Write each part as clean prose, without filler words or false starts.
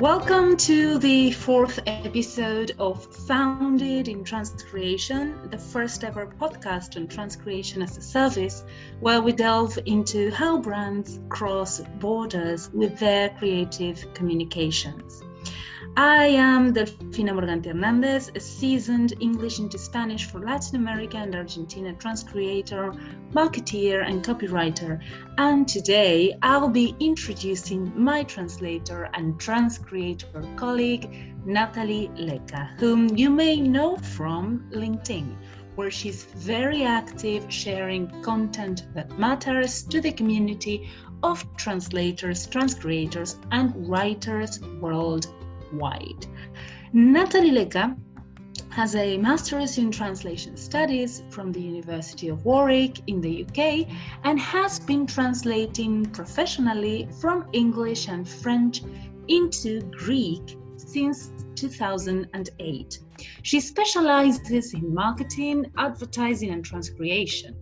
Welcome to the fourth episode of Founded in Transcreation, the first ever podcast on transcreation as a service, where we delve into how brands cross borders with their creative communications. I am Delfina Morganti Hernández, a seasoned English into Spanish for Latin America and Argentina Transcreator, marketeer and copywriter, and today I'll be introducing my translator and Transcreator colleague, Natali Lekka, whom you may know from LinkedIn, where she's very active sharing content that matters to the community of translators, transcreators, and writers worldwide. Natali Lekka has a master's in translation studies from the University of Warwick in the UK and has been translating professionally from English and French into Greek since 2008. She specializes in marketing, advertising, and transcreation.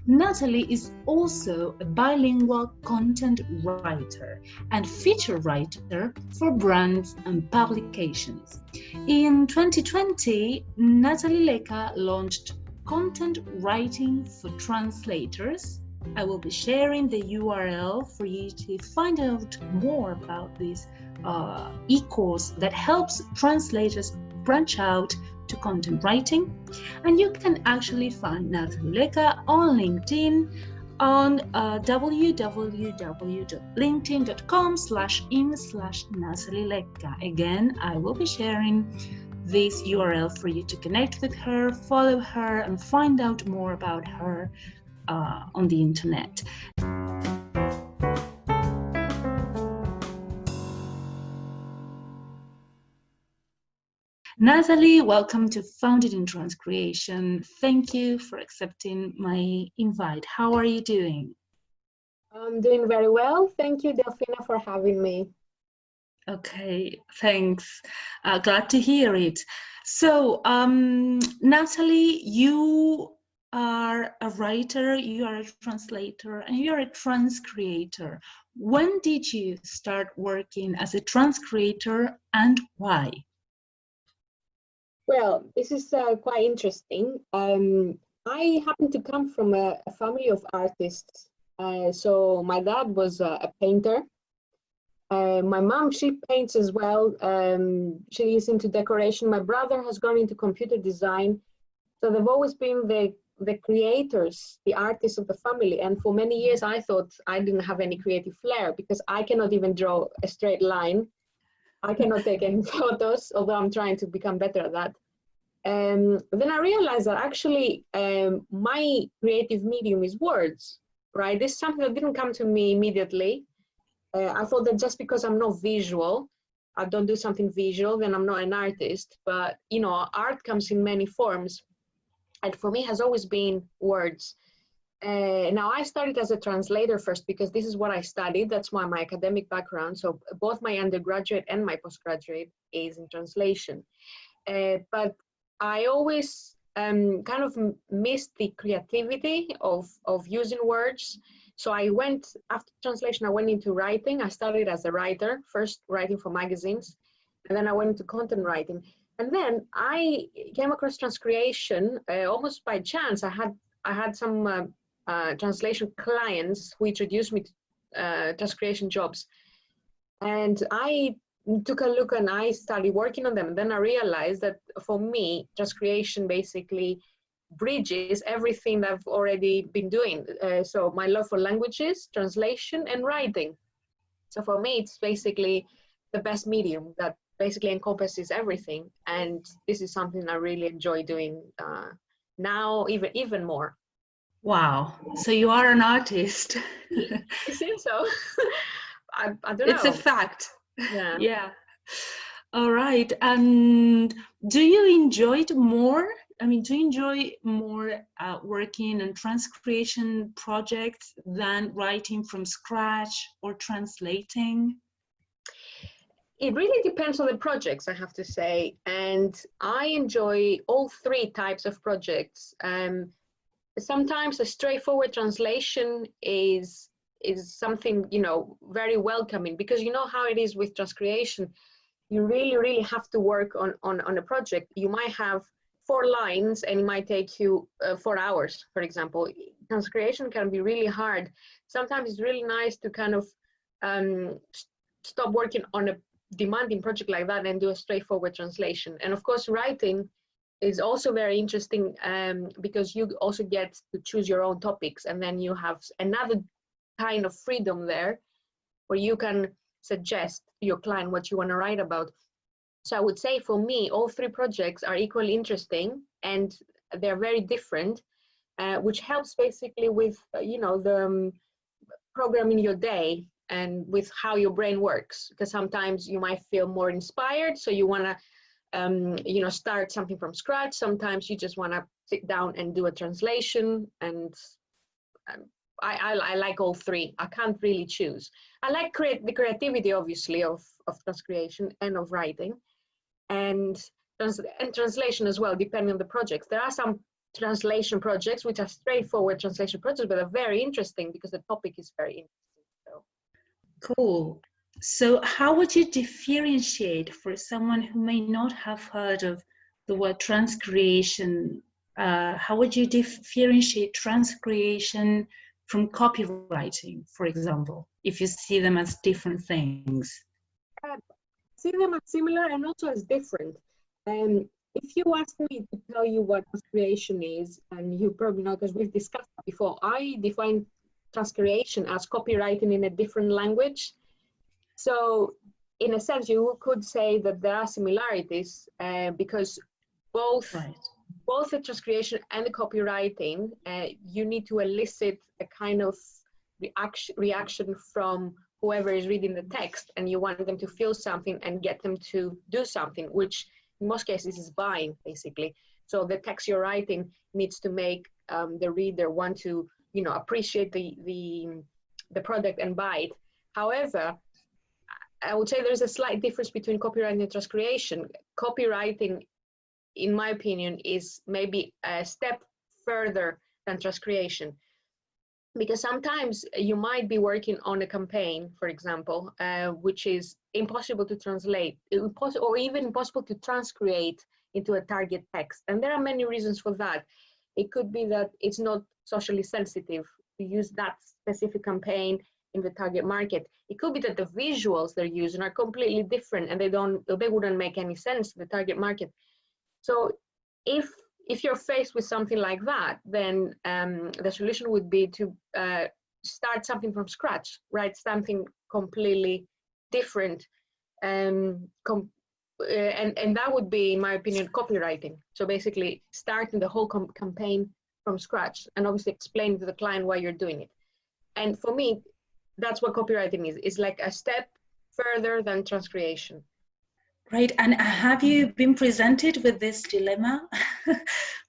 Natali is also a bilingual content writer and feature writer for brands and publications. In 2020, Natali Lekka launched Content Writing for Translators. I will be sharing the URL for you to find out more about this e-course that helps translators branch out to content writing. And you can actually find Natali Lekka on LinkedIn on www.linkedin.com/in/Natali Lekka. Again, I will be sharing this URL for you to connect with her, follow her, and find out more about her on the internet. Natali, welcome to Founded in Transcreation. Thank you for accepting my invite. How are you doing? I'm doing very well. Thank you, Delfina, for having me. Okay, thanks. Glad to hear it. So, Natali, you are a writer, you are a translator, and you are a transcreator. When did you start working as a transcreator and why? Well, this is quite interesting. I happen to come from a family of artists. So my dad was a painter. My mom, she paints as well. She is into decoration. My brother has gone into computer design. So they've always been the creators, the artists of the family. And for many years, I thought I didn't have any creative flair because I cannot even draw a straight line. I cannot take any photos, although I'm trying to become better at that. Then I realized that actually my creative medium is words, right? This is something that didn't come to me immediately. I thought that just because I'm not visual, I don't do something visual, then I'm not an artist. But, you know, art comes in many forms. And for me, it has always been words. Now, I started as a translator first because this is what I studied. That's my academic background. So both my undergraduate and my postgraduate is in translation. But I always kind of missed the creativity of using words. So I went, after translation, I went into writing. I started as a writer, first writing for magazines, and then I went into content writing. And then I came across transcreation almost by chance. I had some translation clients who introduced me to transcreation jobs. And I took a look and I started working on them. And then I realized that for me, transcreation basically bridges everything that I've already been doing. So my love for languages, translation, and writing. So for me, it's basically the best medium that basically encompasses everything. And this is something I really enjoy doing now, even more. Wow, so you are an artist. It seems so. I don't know. It's a fact. Yeah. Yeah. All right. And do you enjoy it more? I mean, do you enjoy more working on transcreation projects than writing from scratch or translating? It really depends on the projects, I have to say. And I enjoy all three types of projects. Sometimes a straightforward translation is something, you know, very welcoming, because you know how it is with transcreation. you really have to work on a project, you might have 4 lines and it might take you 4 hours, for example. Transcreation can be really hard. Sometimes it's really nice to kind of stop working on a demanding project like that and do a straightforward translation. And of course, writing is also very interesting because you also get to choose your own topics, and then you have another kind of freedom there where you can suggest to your client what you want to write about. So I would say for me, all 3 projects are equally interesting and they're very different, which helps basically with, the programming your day and with how your brain works. Because sometimes you might feel more inspired, so you want to, start something from scratch. Sometimes you just want to sit down and do a translation, and I like all 3. I can't really choose. I like the creativity, obviously, of transcreation and of writing, and translation as well, depending on the projects. There are some translation projects which are straightforward translation projects, but are very interesting because the topic is very interesting. Cool. So how would you differentiate, for someone who may not have heard of the word transcreation, how would you differentiate transcreation from copywriting, for example, if you see them as different things? See them as similar and also as different. If you ask me to tell you what transcreation is, and you probably know because we've discussed that before, I define transcreation as copywriting in a different language. So in a sense, you could say that there are similarities because both the transcreation and the copywriting, you need to elicit a kind of reaction from whoever is reading the text, and you want them to feel something and get them to do something, which in most cases is buying, basically. So the text you're writing needs to make the reader want to, appreciate the product and buy it. However, I would say there's a slight difference between copywriting and transcreation. Copywriting, in my opinion, is maybe a step further than transcreation, because sometimes you might be working on a campaign, for example, which is impossible to translate, or even impossible to transcreate into a target text. And there are many reasons for that. It could be that it's not socially sensitive to use that specific campaign in the target market. It could be that the visuals they're using are completely different and they wouldn't make any sense to the target market. So if you're faced with something like that, then the solution would be to start something from scratch, write something completely different, and that would be, in my opinion, copywriting. So basically starting the whole campaign from scratch and obviously explain to the client why you're doing it. And for me, that's what copywriting is. It's like a step further than transcreation. Right. And have you been presented with this dilemma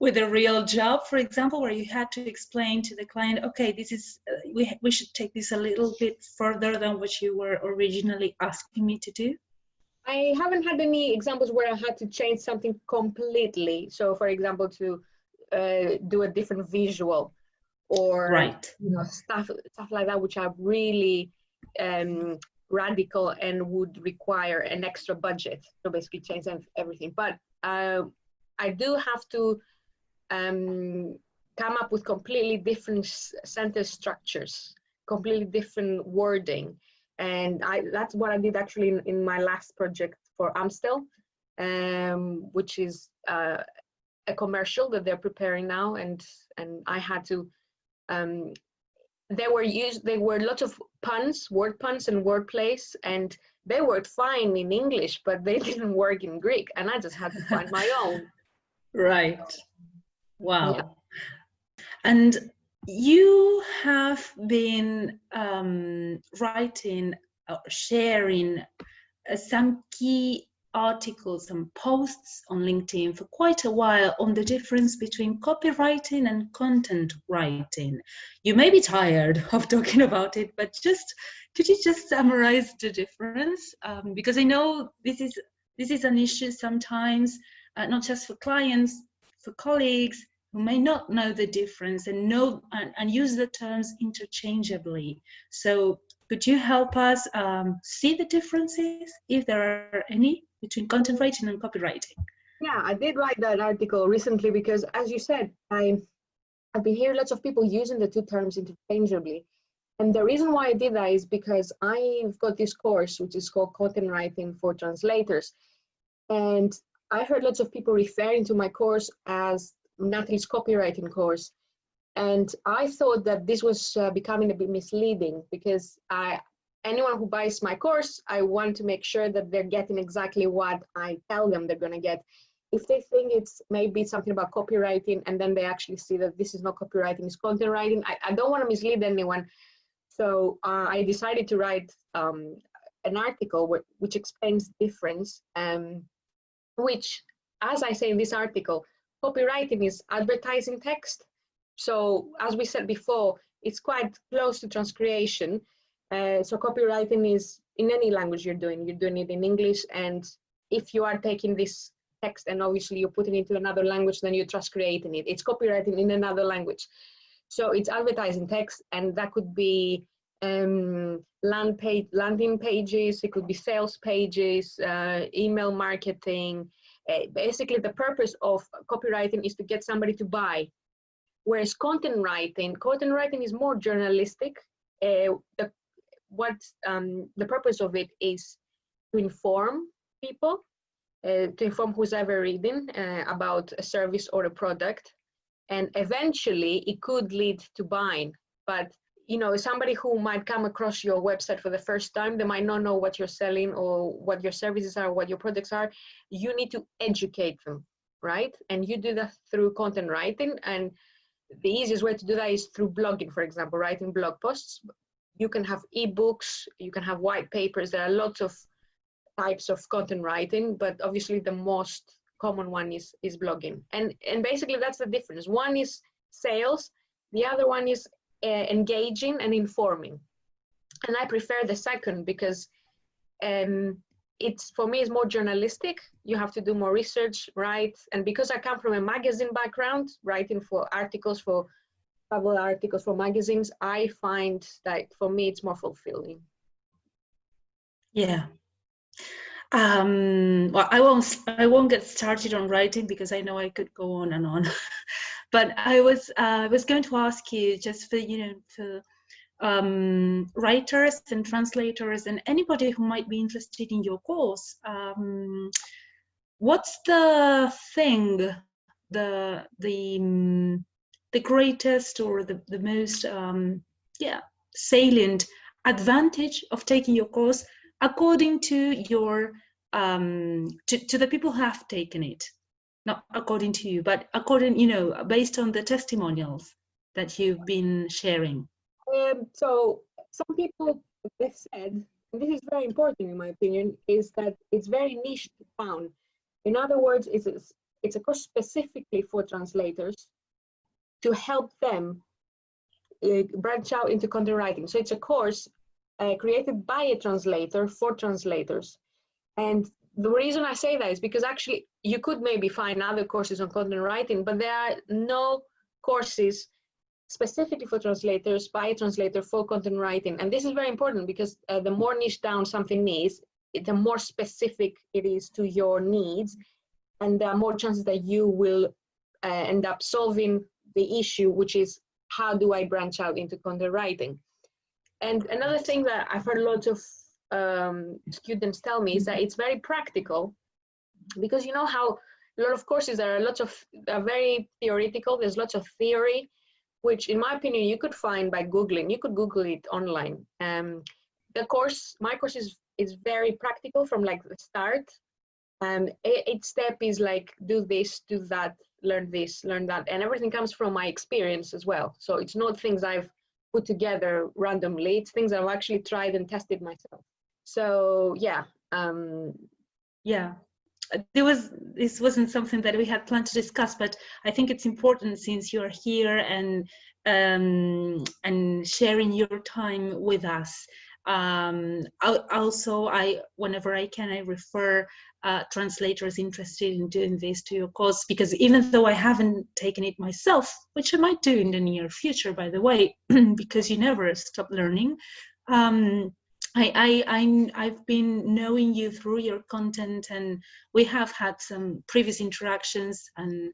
with a real job, for example, where you had to explain to the client, okay, this is we should take this a little bit further than what you were originally asking me to do? I haven't had any examples where I had to change something completely. So, for example, to do a different visual or stuff like that, which are really radical and would require an extra budget. So basically change everything. But I do have to come up with completely different sentence structures, completely different wording. And that's what I did actually in my last project for Amstel, which is a commercial that they're preparing now. And I had to, there were lots of puns, word puns and word plays, and they worked fine in English, but they didn't work in Greek. And I just had to find my own. Right. Wow. Yeah. And you have been writing, sharing some key articles and posts on LinkedIn for quite a while on the difference between copywriting and content writing. You may be tired of talking about it, but could you just summarize the difference? Because I know this is an issue sometimes, not just for clients, for colleagues who may not know the difference and use the terms interchangeably. So could you help us see the differences, if there are any? between content writing and copywriting? Yeah, I did write that article recently because, as you said, I've been hearing lots of people using the two terms interchangeably. And the reason why I did that is because I've got this course, which is called Content Writing for Translators. And I heard lots of people referring to my course as Natalie's copywriting course. And I thought that this was becoming a bit misleading because anyone who buys my course, I want to make sure that they're getting exactly what I tell them they're going to get. If they think it's maybe something about copywriting and then they actually see that this is not copywriting, it's content writing, I don't want to mislead anyone. So I decided to write an article which explains the difference, which, as I say in this article, copywriting is advertising text. So as we said before, it's quite close to transcreation. So copywriting is in any language you're doing it in English. And if you are taking this text and obviously you're putting it into another language, then you're transcreating it. It's copywriting in another language. So it's advertising text, and that could be landing pages, it could be sales pages, email marketing. Basically, the purpose of copywriting is to get somebody to buy. Whereas content writing is more journalistic. The purpose of it is to inform people, to inform who's ever reading about a service or a product. And eventually it could lead to buying. But you know, somebody who might come across your website for the first time, they might not know what you're selling or what your services are, what your products are. You need to educate them, right? And you do that through content writing. And the easiest way to do that is through blogging, for example, writing blog posts. You can have ebooks, you can have white papers. There are lots of types of content writing, but obviously the most common one is blogging. And basically that's the difference. One is sales, the other one is engaging and informing. And I prefer the second because it's, for me, it's more journalistic. You have to do more research, right? And because I come from a magazine background, writing for articles, for travel articles, for magazines, I find that for me it's more fulfilling. Yeah. Well, I won't get started on writing because I know I could go on and on. But I was going to ask you, just for writers and translators and anybody who might be interested in your course, what's the thing, the greatest or the most salient advantage of taking your course according to your to the people who have taken it? Not according to you, but according, based on the testimonials that you've been sharing. So some people, they said, and this is very important in my opinion, is that it's very niche found. In other words, it's a course specifically for translators to help them branch out into content writing. So it's a course created by a translator for translators. And the reason I say that is because actually you could maybe find other courses on content writing, but there are no courses specifically for translators by a translator for content writing. And this is very important because the more niche down something is, the more specific it is to your needs, and there are more chances that you will end up solving the issue, which is, how do I branch out into content writing? And another thing that I've heard lots of students tell me is that it's very practical, because you know how a lot of courses are very theoretical. There's lots of theory, which in my opinion you could find by Googling. You could Google it online. My course is very practical from like the start. Each step is like, do this, do that, learn this, learn that, and everything comes from my experience as well. So it's not things I've put together randomly. It's things I've actually tried and tested myself. So yeah. This wasn't something that we had planned to discuss, but I think it's important, since you're here and sharing your time with us. Also, whenever I can, I refer translators interested in doing this to your course, because even though I haven't taken it myself, which I might do in the near future, by the way, because you never stop learning, I've been knowing you through your content, and we have had some previous interactions and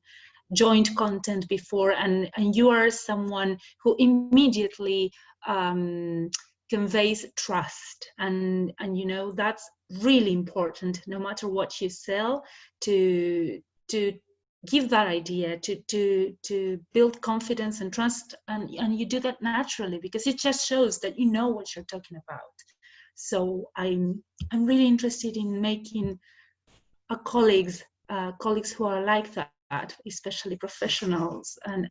joint content before, and you are someone who immediately conveys trust, and you know that's really important, no matter what you sell, to give that idea, to build confidence and trust, and you do that naturally because it just shows that you know what you're talking about. So I'm really interested in making colleagues who are like that, especially professionals and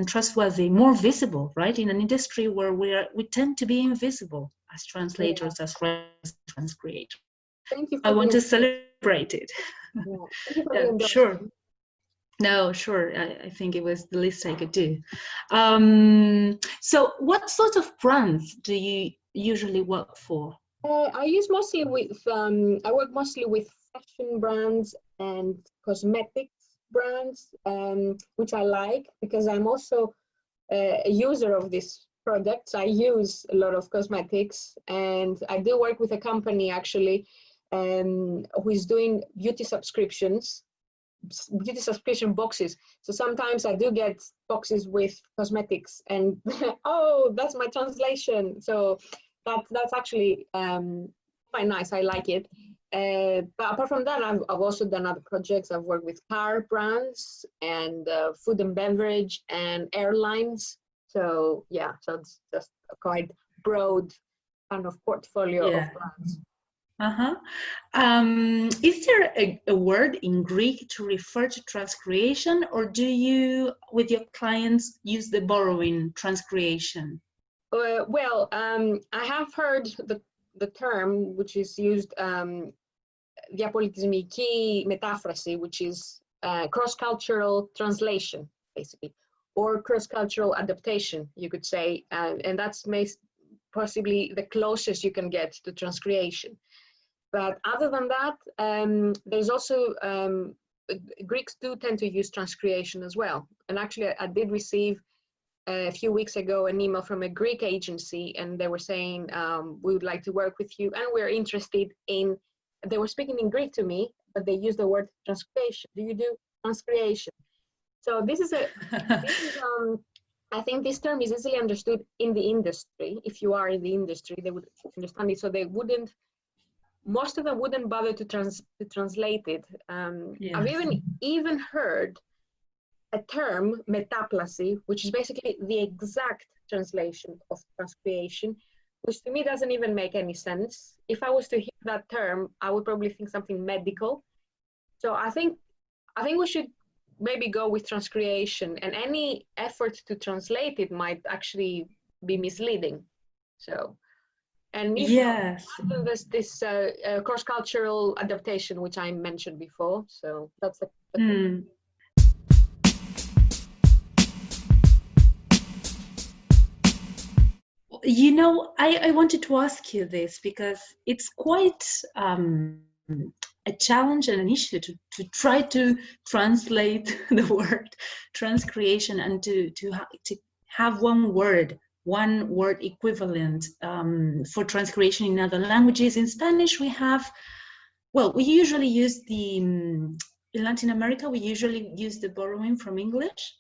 trustworthy, more visible, right? In an industry where we tend to be invisible as translators, as transcreators. Thank you. I want to celebrate it. Yeah. Sure. No, sure. I think it was the least I could do. So what sort of brands do you usually work for? I work mostly with fashion brands and cosmetics brands, which I like because I'm also a user of these products. I use a lot of cosmetics, and I do work with a company actually who is doing beauty subscription boxes. So sometimes I do get boxes with cosmetics, and oh, that's my translation. So that's actually quite nice. I like it. But apart from that, I've also done other projects. I've worked with car brands and food and beverage and airlines. So yeah, so it's just a quite broad kind of portfolio of brands. Is there a word in Greek to refer to transcreation, or do you, with your clients, use the borrowing transcreation? I have heard the term which is used, diapolitισμική μετάφραση, which is cross-cultural translation, basically, or cross-cultural adaptation, you could say, and that's possibly the closest you can get to transcreation. But other than that, there's also, Greeks do tend to use transcreation as well. And actually, I did receive a few weeks ago an email from a Greek agency, and they were saying, we would like to work with you, and we're interested in, they were speaking in Greek to me, but they used the word transcreation. Do you do transcreation? So this is I think this term is easily understood in the industry. If you are in the industry, they would understand it. So they wouldn't, most of them wouldn't bother to translate it. Yes. I've even heard a term, Metaphrasi, which is basically the exact translation of transcreation, which to me doesn't even make any sense. If I was to hear that term, I would probably think something medical. So I think we should maybe go with transcreation, and any effort to translate it might actually be misleading. So, and yes, there's this cross-cultural adaptation, which I mentioned before. So that's the thing. You know, I wanted to ask you this because it's quite a challenge and an issue to try to translate the word transcreation and to have one word equivalent for transcreation in other languages. In Spanish, we have, well, we usually use in Latin America, we usually use the borrowing from English.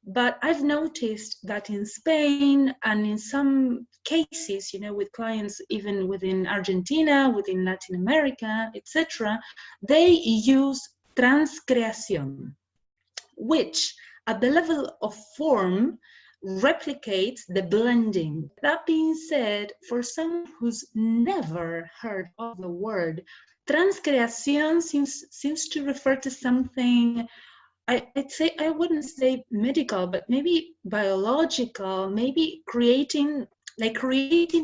But I've noticed that in Spain and in some cases, you know, with clients even within Argentina, within Latin America, etc., they use transcreación, which at the level of form replicates the blending. That being said, for someone who's never heard of the word, transcreación seems to refer to something, I'd say, I wouldn't say medical, but maybe biological, maybe creating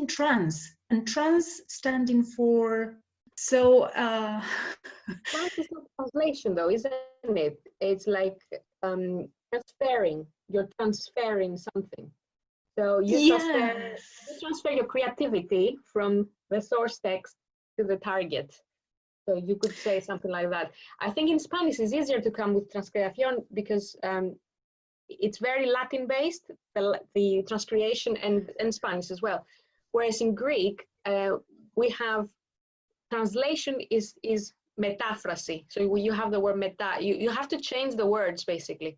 trans, and trans standing for, so trans is not translation though, isn't it? It's like transferring, you're transferring something. So you transfer your creativity from the source text to the target. So you could say something like that. I think in Spanish it's easier to come with transcreación because it's very Latin based, the transcreation, and Spanish as well. Whereas in Greek, we have translation is metaphrasi. So you have the word meta, you have to change the words basically.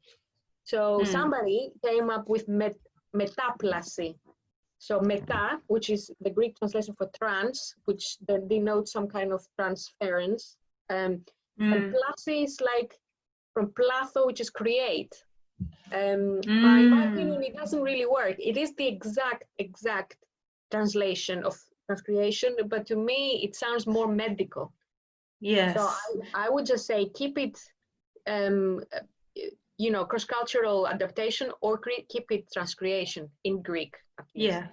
So somebody came up with metaphrasi. So meta, which is the Greek translation for trans, which denotes some kind of transference. And plasi is like from platho, which is create. In my opinion, it doesn't really work. It is the exact translation of transcreation, but to me, it sounds more medical. Yes. So I would just say keep it, cross-cultural adaptation, or keep it transcreation in Greek. Yeah.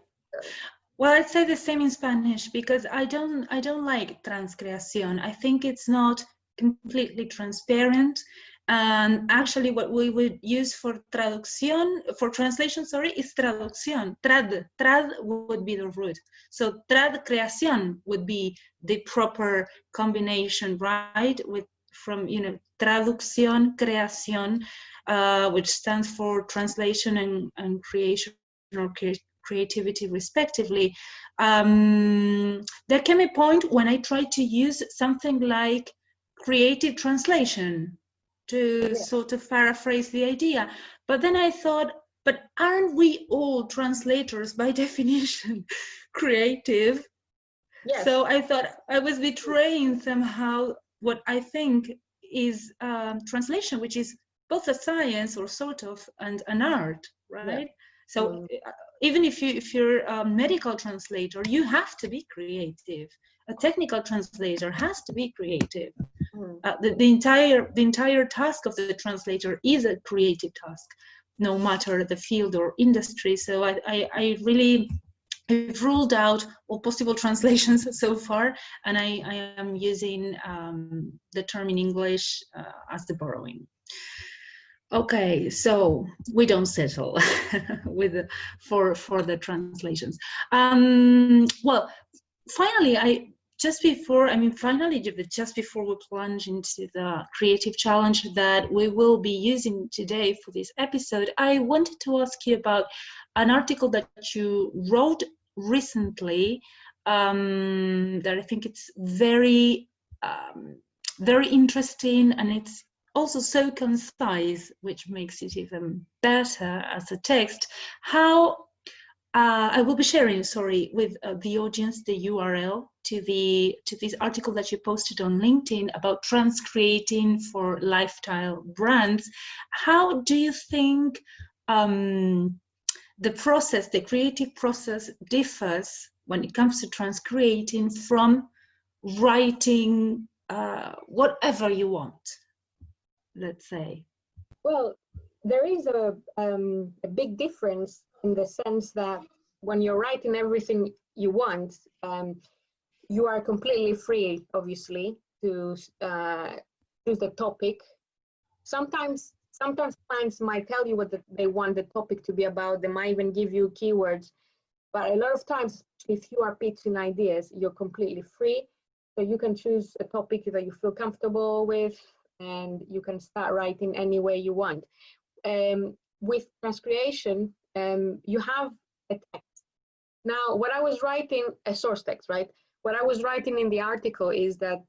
Well, I'd say the same in Spanish, because I don't like transcreación. I think it's not completely transparent. And actually what we would use for translation, is traducción. Trad would be the root. So tradcreación would be the proper combination, right? From traducción, creación, which stands for translation and creation or creativity respectively. There came a point when I tried to use something like creative translation to sort of paraphrase the idea. But then I thought, but aren't we all translators by definition creative? Yes. So I thought I was betraying somehow what I think is translation, which is both a science or sort of and an art, right? Yeah. So even if you're a medical translator, you have to be creative. A technical translator has to be creative. The entire task of the translator is a creative task, no matter the field or industry. So I really ruled out all possible translations so far, and I am using the term in English as the borrowing. Okay, so we don't settle for the translations. Well, finally, just before we plunge into the creative challenge that we will be using today for this episode, I wanted to ask you about an article that you wrote recently that I think it's very interesting, and it's also so concise, which makes it even better as a text. I will be sharing, with the audience the URL to this article that you posted on LinkedIn about transcreating for lifestyle brands. How do you think the creative process differs when it comes to transcreating from writing whatever you want, let's say? Well, there is a big difference in the sense that when you're writing everything you want, you are completely free, obviously, to choose the topic. Sometimes clients might tell you what they want the topic to be about. They might even give you keywords. But a lot of times, if you are pitching ideas, you're completely free. So you can choose a topic that you feel comfortable with, and you can start writing any way you want. With transcreation, you have a text. Now, what I was writing, a source text, right? What I was writing in the article is that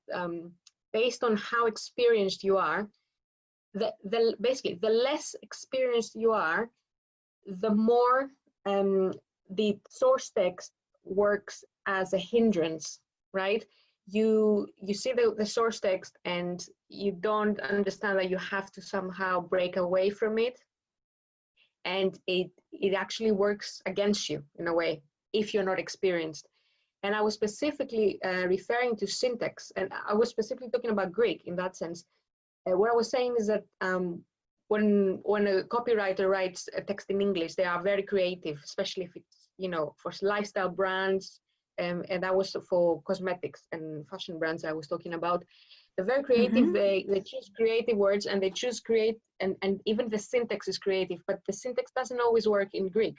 based on how experienced you are, basically, the less experienced you are, the more the source text works as a hindrance, right? You see the source text and you don't understand that you have to somehow break away from it, and it actually works against you in a way if you're not experienced. And I was specifically referring to syntax, and I was specifically talking about Greek in that sense. What I was saying is that when a copywriter writes a text in English, they are very creative, especially if it's for lifestyle brands, and that was for cosmetics and fashion brands I was talking about. They're very creative. Mm-hmm. They choose creative words, and they choose and even the syntax is creative, but the syntax doesn't always work in Greek,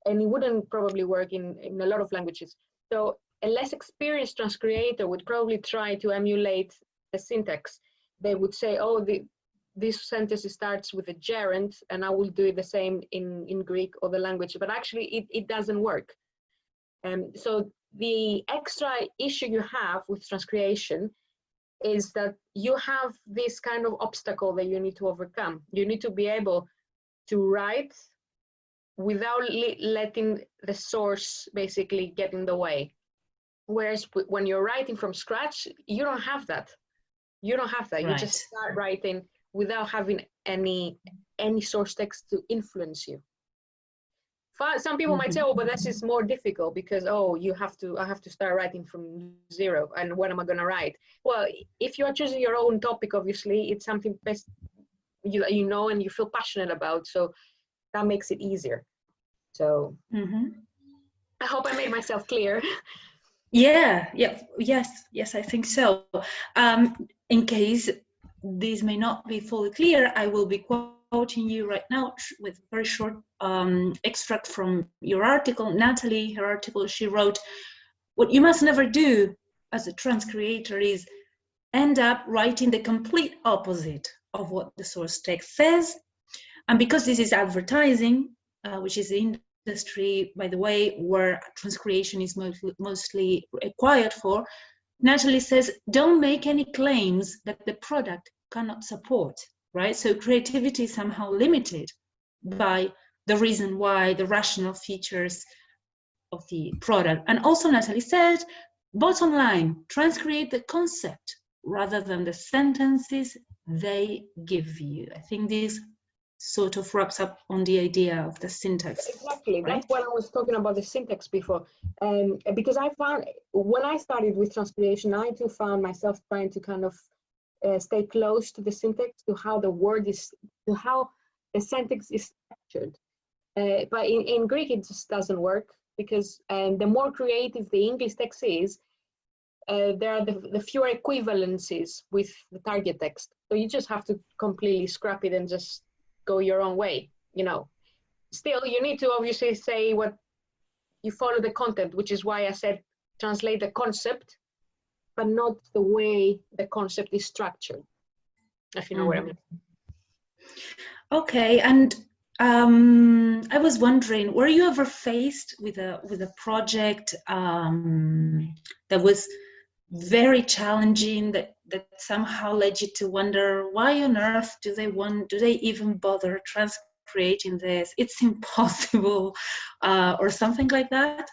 and it wouldn't probably work in a lot of languages. So a less experienced transcreator would probably try to emulate the syntax. They would say, oh, this sentence starts with a gerund, and I will do the same in Greek or the language, but actually it doesn't work. So the extra issue you have with transcreation is that you have this kind of obstacle that you need to overcome. You need to be able to write without letting the source basically get in the way. Whereas when you're writing from scratch, you don't have that. You don't have that. Right. You just start writing without having any source text to influence you. Some people might say, oh, but this is more difficult because, oh, I have to start writing from zero, and what am I going to write? Well, if you are choosing your own topic, obviously it's something best you know and you feel passionate about, so that makes it easier. So I hope I made myself clear. Yes, I think so. In case this may not be fully clear, I will be quoting you right now with a very short extract from your article. Natalie, her article, she wrote, "What you must never do as a transcreator is end up writing the complete opposite of what the source text says." And because this is advertising, which is the industry, by the way, where transcreation is mostly required for, Natalie says, don't make any claims that the product cannot support, right? So creativity is somehow limited by the reason why, the rational features of the product. And also Natalie said, bottom line, transcreate the concept rather than the sentences they give you. I think this sort of wraps up on the idea of the syntax. Exactly, right? That's what I was talking about, the syntax before. Because I found, when I started with transcreation, I too found myself trying to kind of stay close to the syntax, to how the word is, to how the syntax is structured. But in Greek, it just doesn't work, because the more creative the English text is, there are the fewer equivalencies with the target text. So you just have to completely scrap it and just go your own way, you know. Still, you need to obviously say what you follow the content, which is why I said translate the concept, but not the way the concept is structured, if you know what I mean. Okay, and I was wondering, were you ever faced with a project that was very challenging, that somehow led you to wonder, why on earth do they even bother transcreating this? It's impossible, or something like that?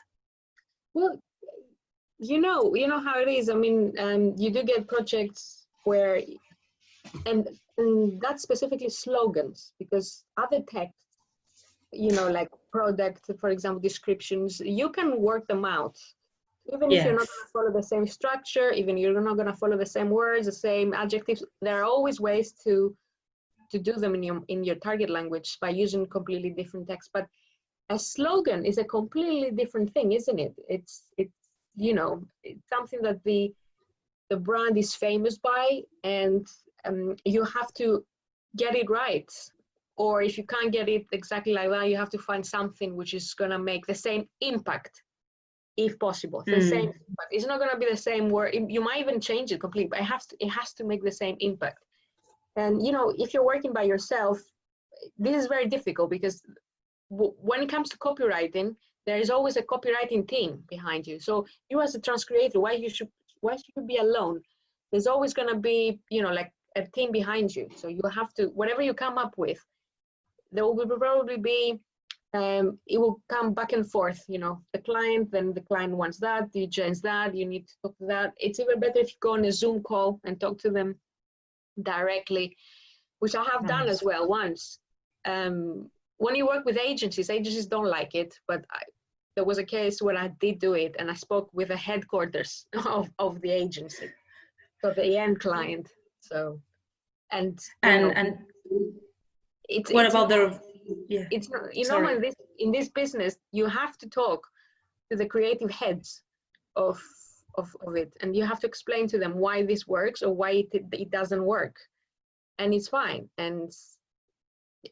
Well, you know how it is. I mean, you do get projects where, and that's specifically slogans, because other texts, you know, like product, for example, descriptions, you can work them out. Even if you're not going to follow the same structure, even you're not going to follow the same words, the same adjectives, there are always ways to do them in your target language by using completely different text. But a slogan is a completely different thing, isn't it? It's you know, it's something that the brand is famous by, and you have to get it right. Or if you can't get it exactly like that, you have to find something which is going to make the same impact, if possible. The same, but it's not going to be the same word. You might even change it completely, but it has to make the same impact. And you know, if you're working by yourself, this is very difficult, because when it comes to copywriting, there is always a copywriting team behind you. So you as a transcreator, why should you be alone? There's always going to be, you know, like a team behind you. So you have to, whatever you come up with, there will probably be, it will come back and forth, you know, the client wants that, you change that, you need to talk to that. It's even better if you go on a Zoom call and talk to them directly, which I have done as well once. When you work with agencies don't like it, but there was a case where I did do it, and I spoke with the headquarters of the agency, so the end client. So, and it's what about it's not, you know, in this business, you have to talk to the creative heads of it, and you have to explain to them why this works or why it doesn't work, and it's fine. And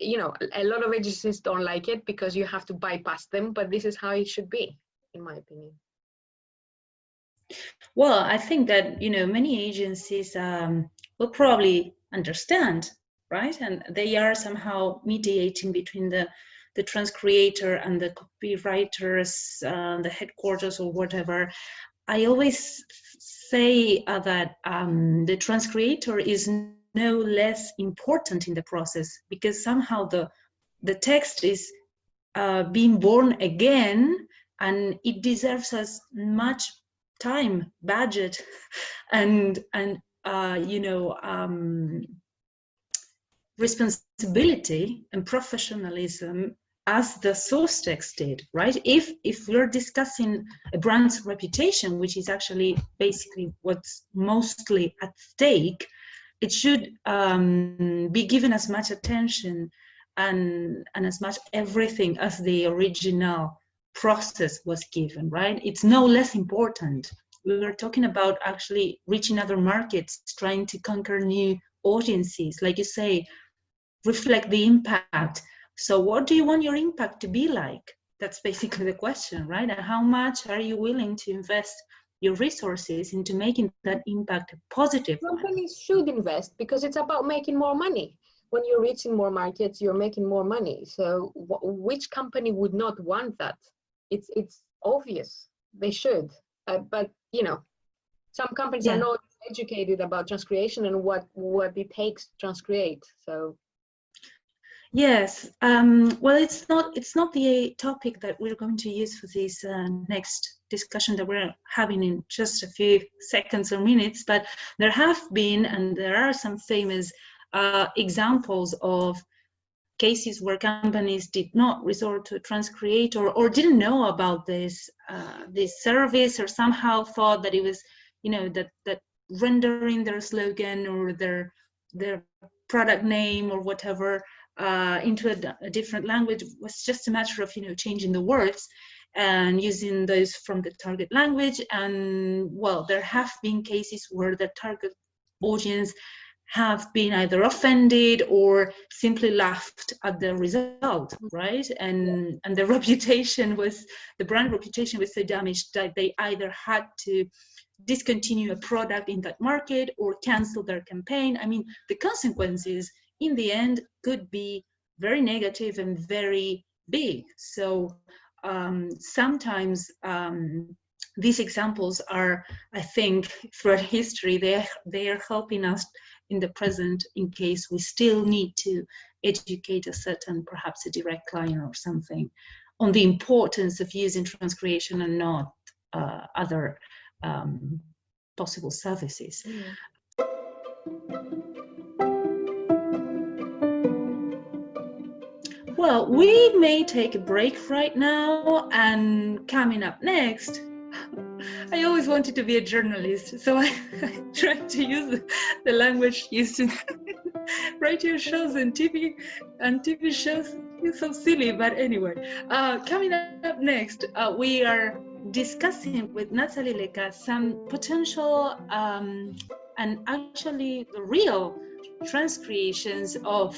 you know, a lot of agencies don't like it because you have to bypass them, but this is how it should be, in my opinion. Well, I think that, you know, many agencies will probably understand, right? And they are somehow mediating between the the Transcreator and the copywriters, the headquarters or whatever, I always say that the Transcreator is no less important in the process, because somehow the text is being born again, and it deserves as much time, budget, and responsibility and professionalism as the source text did, right? If we're discussing a brand's reputation, which is actually basically what's mostly at stake, it should be given as much attention and as much everything as the original process was given, right? It's no less important. We were talking about actually reaching other markets, trying to conquer new audiences, like you say, reflect the impact. So what do you want your impact to be like? That's basically the question, right? And how much are you willing to invest your resources into making that impact a positive one? Companies should invest, because it's about making more money. When you're reaching more markets, you're making more money. So which company would not want that? It's obvious they should. But some companies are not educated about transcreation and what it takes to transcreate. So yes, well, it's not the topic that we're going to use for this next discussion that we're having in just a few seconds or minutes, but there have been, and there are some famous examples of cases where companies did not resort to a Transcreator or didn't know about this service, or somehow thought that it was, that rendering their slogan or their product name or whatever into a different language was just a matter of changing the words and using those from the target language. And well, there have been cases where the target audience have been either offended or simply laughed at the result, right? And the brand reputation was so damaged that they either had to discontinue a product in that market or cancel their campaign. I mean, the consequences in the end could be very negative and very big. So sometimes these examples are, I think, throughout history, they are helping us in the present, in case we still need to educate a certain, perhaps a direct client or something, on the importance of using Transcreation and not other possible services. Well, we may take a break right now, and coming up next, I always wanted to be a journalist, so I tried to use the language used in radio shows and TV shows. It's so silly, but anyway. Coming up next, we are discussing with Natali Lekka some potential and actually real transcreations of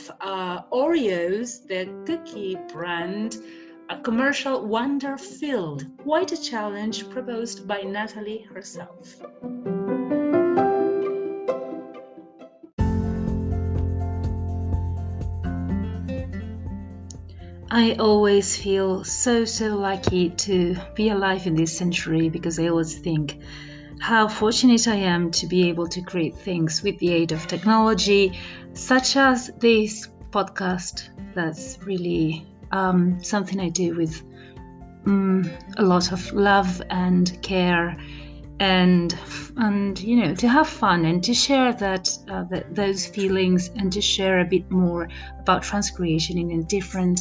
Oreos, the cookie brand, a commercial wonder-filled. Quite a challenge proposed by Natali herself. I always feel so lucky to be alive in this century, because I always think how fortunate I am to be able to create things with the aid of technology, such as this podcast. That's really something I do with a lot of love and care, and to have fun and to share those feelings, and to share a bit more about Transcreation in a different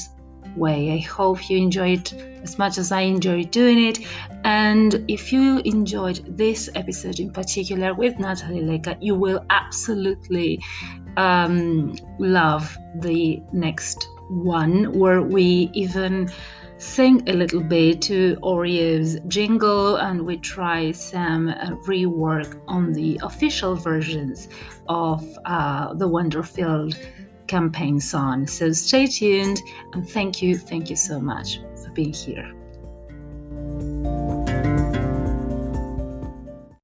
way. I hope you enjoyed as much as I enjoyed doing it, and if you enjoyed this episode in particular with Natali Lekka, you will absolutely love the next one, where we even sing a little bit to Oreo's jingle, and we try some rework on the official versions of the Wonder-Filled campaign song. So stay tuned, and thank you so much for being here.